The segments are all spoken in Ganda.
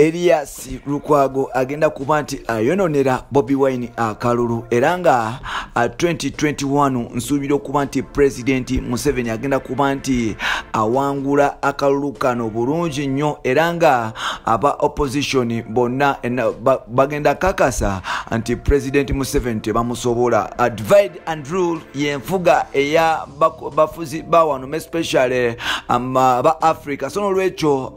Elias Lukwago agenda kuba nti ayononera Bobi Wine akalulu era nga 2021 nsuubira okuba nti President Museveni agenda kuba nti awangula akalulu kano bulungi nnyo era nga aba opposition bonna bagenda kakasa anti President Museveni tebamusobola. Divide and rule yenfuga eya bafuzi bawano especially ba Africa. So nolwecho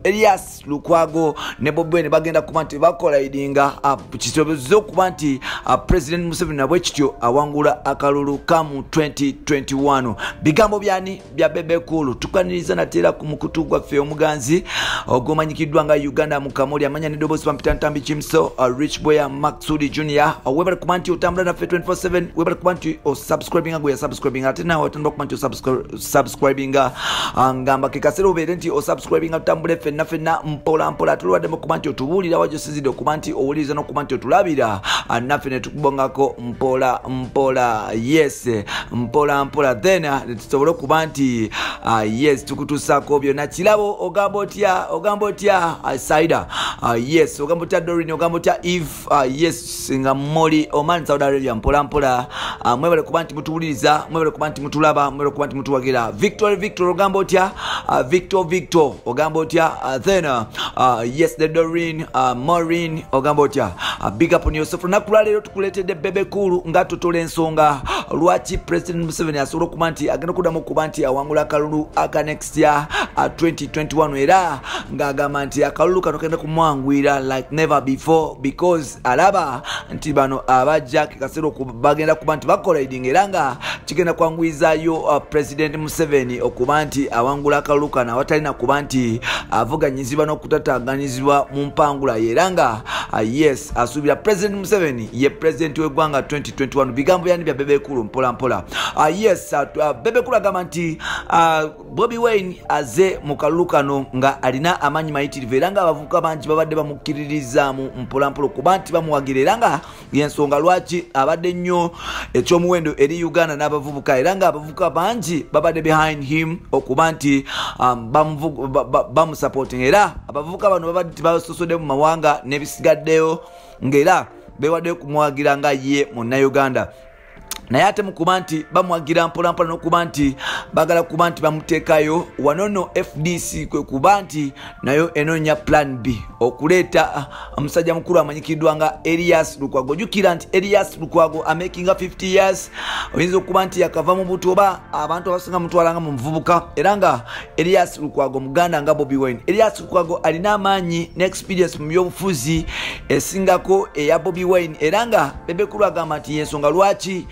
Elias Lukwago ne Bobi Wine bagenda kuba nti bakola idinga kisobozo kuba nti President Museveni nabwe kityo awangula akalulu kamu 2021. Bigambo byani bya Bebe Cool tukaniriza natera ku mukutu gwaffe omuganzi ogomanyikidwa nga Uganda mukamuli amanya ne dobosi pampita ntambi chimso Rich Boy Maxudi Junior webale kuba nti otambula naffe 24/7 webale kuba nti subscribing ngo ya subscribing ate nawe otandika kuba nti subscribing ngamba kekasero obere nti subscribing atambule fenna mpola mpola tulwadde kuba nti otubulira wajo sizide kuba nti owuliza no kuba nti otulabira naffe ne tukubongako mpola yes mpola then tusobole kuba nti yes tukutusako byonna kirabo ogamba otya Saida yes ogamba otya Dorin ogamba otya Eve yes nga moli Oman Saudi Arabia mpola mwebale kuba nti mutubuliriza mwebale kuba nti mutulaba mwebale kuba nti mutuwagira Victor ogamba otya Victor ogamba otya then yes the Dorin Maureen ogamba otya big up on yourself. Nakula lero tukuletedde Bebe Cool nga tutole ensonga lwaki President Museveni asobola kuba nti agenda kudamu kuba nti awangula akalulu aka next year 2021 era ng'agamba nti akalulu kano kagenda kumwangwira like never before because alaba nti bano abajja kasero bagenda kuba nti bakola idinga era nga kigenda kwangwizayo President Museveni okuba nti awangula akalulu kano awatalina kuba nti avuganyizibwa n'okutataaganyizibwa mu mpangula era nga yes asubira President Museveni ye president w'eggwanga 2021. Bigambo yani bya Bebe Cool mpola yes Bebe Cool agamba nti Bobi Wine aze mu kalulu kano nga alina amanyi mayitirivu era nga abavubuka bangi babadde bamukiririza mu mpola kuba nti bamuwagira era nga yensonga lwaki abadde nnyo ekyomuwendo eri Uganda n'abavubuka era nga abavubuka bangi babadde behind him okuba nti bamusupporting era abavubuka bano babadde basosodde mu mawanga n'ebisigaddeyo ngera bewadde kumwagira nga ye Munnayuganda naye ate mukuba nti bamwagira mpola n'okuba nti bagala kuba nti bamuteekayo wanono FDC kwe kuba nti nayo enonya plan B okuleeta omusajja mukulu amanyikiddwa nga Elias Lukwago. Jukira nti Elias Lukwago amaking 50 years oyinza okuba nti yakava mu buto oba abantu abasinga mutwalanga mu muvubuka era nga Elias Lukwago muganda nga Bobi Wine. Elias Lukwago alina amaanyi ne experience mu byobufuzi esingako eya Bobi Wine era nga Bebe Cool agamba nti yensonga lwaki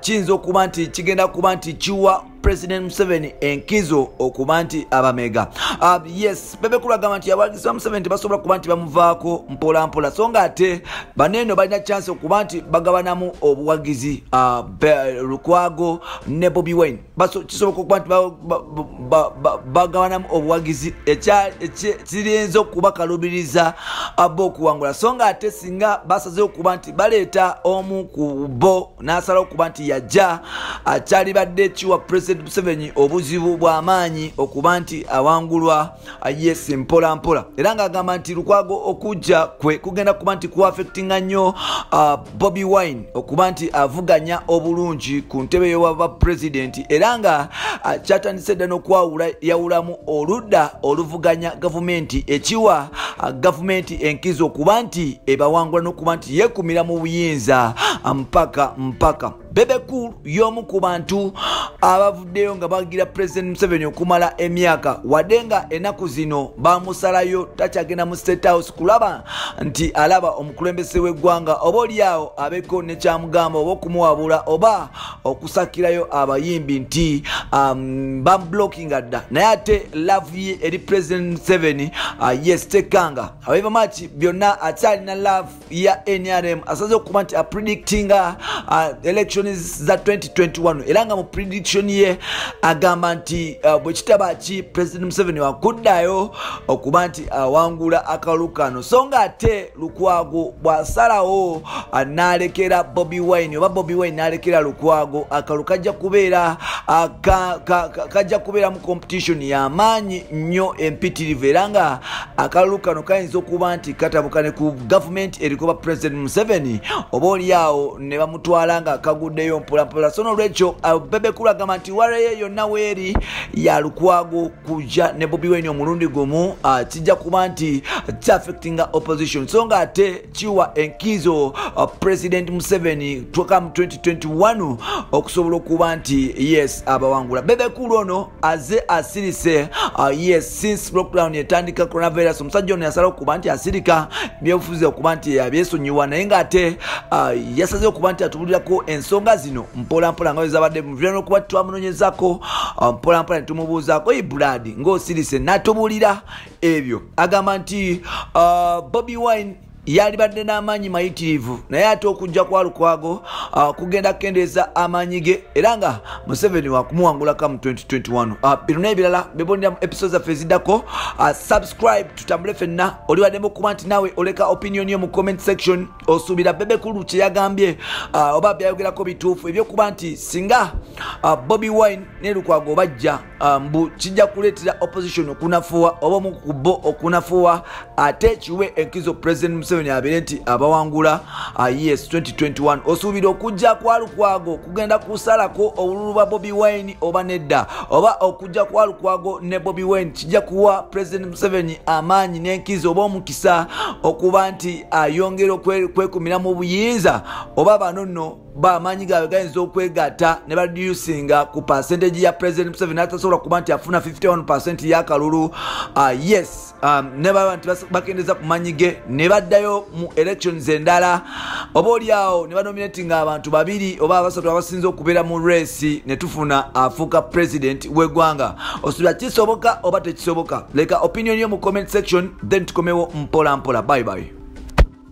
kiyinza okuba nti kigenda kuba nti kiwa President Museveni enkizo okuba nti abamega. Yes Bebe Cool agamba nti abawagizi ba Museveni basobola kuba nti bamuvaako mpola so nga ate baneno balina chance okuba nti bagabanamu obuwagizi Lukwago ne Bobi Wine kisoboka okuba nti bagabanamu obuwagizi kiriyinza okuba kalubiriza abo okuwangula so nga ate singa basazeho okuba nti baleeta omu ku bo n'asalawo okuba nti yajja akyali badde kiwa President Museveni obuzibu bw'amaanyi okuba nti awangulwa yes mpola era nga agamba nti Lukwago okujja kwe kugenda kuba nti kuaffectinga nnyo Bobi Wine okuba nti avuganya obulungi ku ntebe y'obwa president era nga kyatandise dda n'okwawula yawulamu oludda oluvuganya gavumenti ekiwa gavumenti enkizo okuba nti ebawangula n'okuba nti yeekumira mu buyinza mpaka Bebe Cool y'omu ku bantu abavuddeyo nga bagira President Museveni okumala emyaka wadde nga ennaku zino bamusalayo takyagenda mu State House kulaba nti alaba omukulembeze w'eggwanga oba oliawo abeko ne kyamugamba oba okumuwabula oba okusakirayo abayimbi nti bamblockinga dda naye ate love ye eri President Museveni yes tekanga however much byonna akyalina love ya NRM asaze okuba nti apredictinga elections za 2021 era nga mu prediction ye agamba nti bwe kitaba ki President Museveni wakuddayo okuba nti awangula akalulu kano so nga ate Lukwago bw'asalawo n'alekera Bobi Wine oba Bobi Wine n'alekera Lukwago akalu kajja kubeera mu competition y'amaanyi nnyo empitirivu era nga akalulu kano kayinza okuba nti katabukane ku government erikoba President Museveni oba oliawo ne bamutwala nga akaguddeyo mpolampola so n'olwekyo Bebe Cool agamba nti walaye yonna weeri ya Lukwago kujja ne Bobi Wine omulundi gumu kijja kuba nti affectinga opposition so nga ate kiwa enkizo President Museveni tuka mu 2021 okusobola okuba nti yes abawangula Bebe Cool ono aze asirise yes since lockdown etandika coronavirus omusajja ono yasala okuba nti asirika byebufuzi okuba nti yabyesonyiwa naye nga ate yasaze okuba nti atubulirako ensonga zino mpolampola nga zabadde mu vile n'okuba twamunonyezako mpolampola ne tumubuuzaako Brad ng'osirise n'atubulira ebyo agamba nti Bobi Wine yali badde n'amaanyi mayitirivu naye ate okujja kwa Lukwago kugenda kukendeeza amaanyi ge era nga Museveni wakumuwangulako mu 2021 bino n'ebirala bebonera mu episodes zaffe eziddako subscribe tutambule ffenna oli waddemu okuba nti naawe oleka opinion yo mu comment section osuubira Bebe Cool kye yagambye oba byayogerako bituufu ebyokuba nti singa Bobi Wine ne Lukwago bajja mbu kijja kuleetera opposition okunafuwa oba omu ku bo okunafuwa ate kiwe enkizo President Museveni abeere nti abawangula yes 2021 osuubira okujja kwa Lukwago kugenda kusalako obululu bwa Bobi Wine oba nedda oba okujja kwa Lukwago ne Bobi Wine kijja kuwa President Museveni amaanyi n'enkizo oba omukisa okuba nti ayongera okwekumira mu buyinza oba bano nno bamaanyi gaabwe gayinza okwegatta ne bareducinga ku percentage ya President Museveni atasobola kuba nti afuna 51% y'akalulu yes ne baba nti bakendeza ku maanyi ge ne baddayo mu elections endala oba oliawo ne banominatinga abantu babiri oba abasatu abasinza okubeera mu race ne tufuna afuuka president w'eggwanga osubira kisoboka oba tekisoboka leka opinion yo mu comment section then tukomewo mpola mpola bye bye